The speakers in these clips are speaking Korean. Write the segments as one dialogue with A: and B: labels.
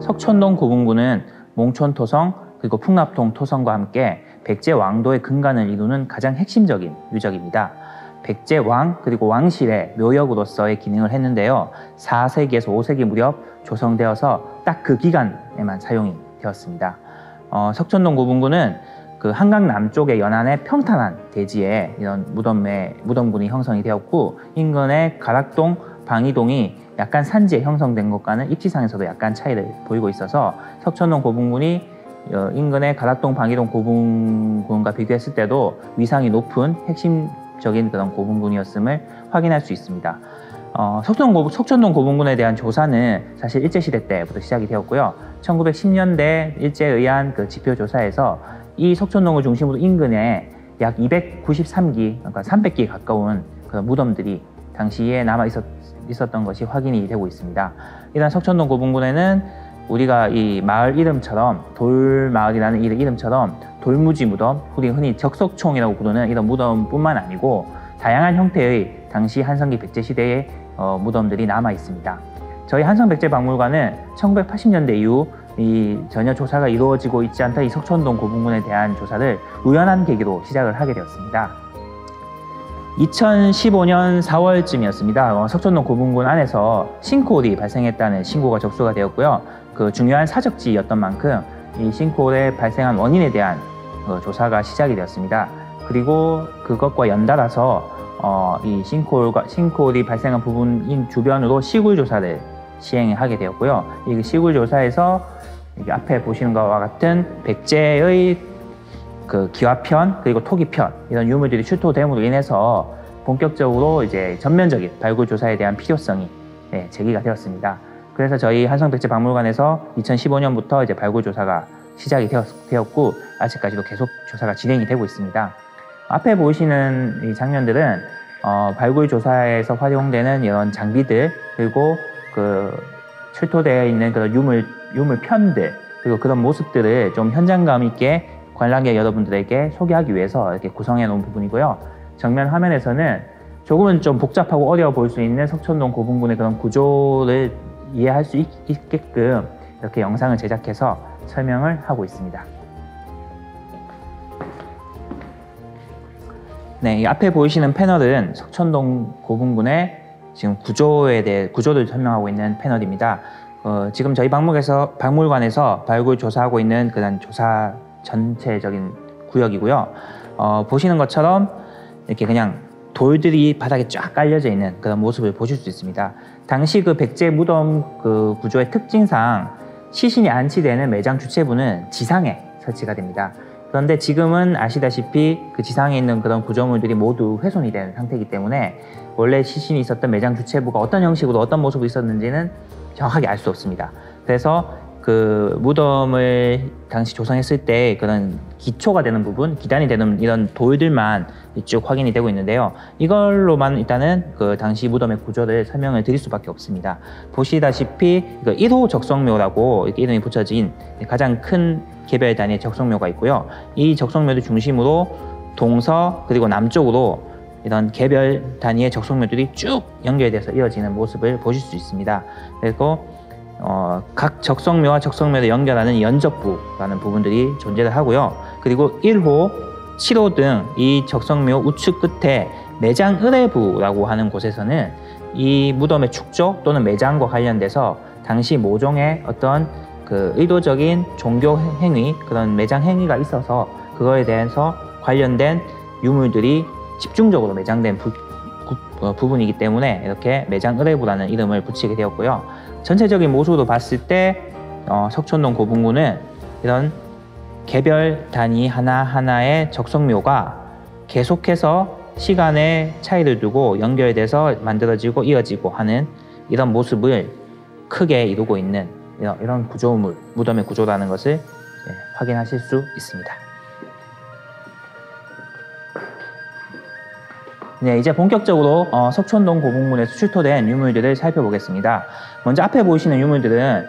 A: 석촌동 고분군은 몽촌토성 그리고 풍납동 토성과 함께 백제왕도의 근간을 이루는 가장 핵심적인 유적입니다. 백제왕 그리고 왕실의 묘역으로서의 기능을 했는데요. 4세기에서 5세기 무렵 조성되어서 딱 그 기간에만 사용이 되었습니다. 석촌동 고분군은 그 한강 남쪽의 연안의 평탄한 대지에 이런 무덤군이 형성이 되었고, 인근의 가락동, 방이동이 약간 산지에 형성된 것과는 입지상에서도 약간 차이를 보이고 있어서 석촌동 고분군이 인근의 가락동, 방이동 고분군과 비교했을 때도 위상이 높은 핵심적인 그런 고분군이었음을 확인할 수 있습니다. 석촌동 고분군에 대한 조사는 사실 일제시대 때부터 시작이 되었고요. 1910년대 일제에 의한 그 지표조사에서 이 석촌동을 중심으로 인근에 약 293기, 그러니까 300기에 가까운 그런 무덤들이 당시에 남아 있었던 것이 확인이 되고 있습니다. 일단 석촌동 고분군에는 우리가 이 마을 이름처럼 돌마을이라는 이름처럼 돌무지 무덤, 우리 흔히 적석총이라고 부르는 이런 무덤뿐만 아니고 다양한 형태의 당시 한성기 백제 시대의 무덤들이 남아 있습니다. 저희 한성백제박물관은 1980년대 이후 전혀 조사가 이루어지고 있지 않던 이 석촌동 고분군에 대한 조사를 우연한 계기로 시작을 하게 되었습니다. 2015년 4월쯤이었습니다. 석촌동 고분군 안에서 싱크홀이 발생했다는 신고가 접수가 되었고요. 그 중요한 사적지였던 만큼 이 싱크홀에 발생한 원인에 대한 조사가 시작이 되었습니다. 그리고 그것과 연달아서 이 싱크홀이 발생한 부분인 주변으로 시굴 조사를 시행하게 되었고요. 이 시굴 조사에서 여기 앞에 보시는 것과 같은 백제의 그 기와편 그리고 토기편 이런 유물들이 출토됨으로 인해서 본격적으로 이제 전면적인 발굴 조사에 대한 필요성이 제기가 되었습니다. 그래서 저희 한성백제박물관에서 2015년부터 이제 발굴 조사가 시작이 되었고 아직까지도 계속 조사가 진행이 되고 있습니다. 앞에 보이시는 이 장면들은 발굴 조사에서 활용되는 이런 장비들 그리고 그 출토되어 있는 그런 유물편들 그리고 그런 모습들을 좀 현장감 있게 관람객 여러분들에게 소개하기 위해서 이렇게 구성해 놓은 부분이고요. 정면 화면에서는 조금은 좀 복잡하고 어려워 보일 수 있는 석촌동 고분군의 그런 구조를 이해할 수 있게끔 이렇게 영상을 제작해서 설명을 하고 있습니다. 네, 이 앞에 보이시는 패널은 석촌동 고분군의 지금 구조를 설명하고 있는 패널입니다. 지금 저희 박물관에서 발굴 조사하고 있는 그런 조사 전체적인 구역이고요. 보시는 것처럼 이렇게 그냥 돌들이 바닥에 쫙 깔려져 있는 그런 모습을 보실 수 있습니다. 당시 그 백제 무덤 그 구조의 특징상 시신이 안치되는 매장 주체부는 지상에 설치가 됩니다. 그런데 지금은 아시다시피 그 지상에 있는 그런 구조물들이 모두 훼손이 된 상태이기 때문에 원래 시신이 있었던 매장 주체부가 어떤 형식으로 어떤 모습으로 있었는지는 정확하게 알 수 없습니다. 그래서 그 무덤을 당시 조성했을 때 그런 기초가 되는 부분, 기단이 되는 이런 돌들만 쭉 확인이 되고 있는데요. 이걸로만 일단은 그 당시 무덤의 구조를 설명을 드릴 수밖에 없습니다. 보시다시피 그 1호 적성묘라고 이렇게 이름이 붙여진 가장 큰 개별 단위의 적성묘가 있고요. 이 적성묘를 중심으로 동서 그리고 남쪽으로 이런 개별 단위의 적성묘들이 쭉 연결돼서 이어지는 모습을 보실 수 있습니다. 그리고 각 적성묘와 적성묘를 연결하는 연접부라는 부분들이 존재를 하고요. 그리고 1호, 7호 등 이 적성묘 우측 끝에 매장 의뢰부라고 하는 곳에서는 이 무덤의 축조 또는 매장과 관련돼서 당시 모종의 어떤 그 의도적인 종교 행위, 그런 매장 행위가 있어서 그거에 대해서 관련된 유물들이 집중적으로 매장된 부분이기 때문에 이렇게 매장 의뢰부라는 이름을 붙이게 되었고요. 전체적인 모습으로 봤을 때 석촌동 고분군은 이런 개별 단위 하나하나의 적성묘가 계속해서 시간의 차이를 두고 연결돼서 만들어지고 이어지고 하는 이런 모습을 크게 이루고 있는 이런 구조물, 무덤의 구조라는 것을 확인하실 수 있습니다. 네, 이제 본격적으로 석촌동 고분군에서 출토된 유물들을 살펴보겠습니다. 먼저 앞에 보이시는 유물들은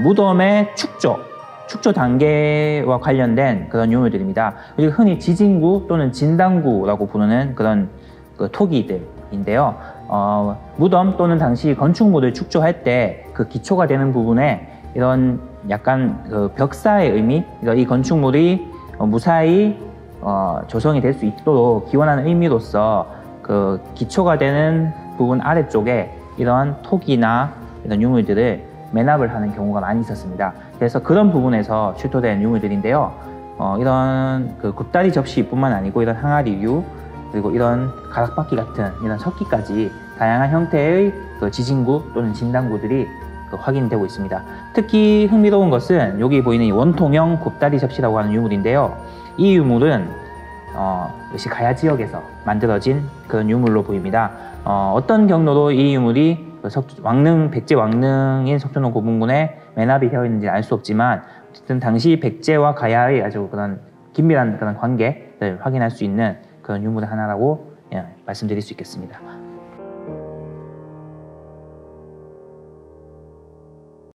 A: 무덤의 축조 단계와 관련된 그런 유물들입니다. 그리고 흔히 지진구 또는 진당구라고 부르는 그런 토기들인데요. 무덤 또는 당시 건축물을 축조할 때 그 기초가 되는 부분에 이런 약간 그 벽사의 의미, 그러니까 이 건축물이 무사히 조성이 될 수 있도록 기원하는 의미로서 그 기초가 되는 부분 아래쪽에 이런 톡이나 이런 유물들을 매납을 하는 경우가 많이 있었습니다. 그래서 그런 부분에서 출토된 유물들인데요. 이런 그 굽다리 접시뿐만 아니고 이런 항아리류, 그리고 이런 가락바퀴 같은 이런 석기까지 다양한 형태의 그 지진구 또는 진단구들이 확인되고 있습니다. 특히 흥미로운 것은 여기 보이는 이 원통형 곱다리 접시라고 하는 유물인데요. 이 유물은 역시 가야 지역에서 만들어진 그런 유물로 보입니다. 어떤 경로로 이 유물이 백제 왕릉인 석촌동 고분군에 매납이 되어 있는지 알 수 없지만 어쨌든 당시 백제와 가야의 아주 그런 긴밀한 그런 관계를 확인할 수 있는 그런 유물의 하나라고 말씀드릴 수 있겠습니다.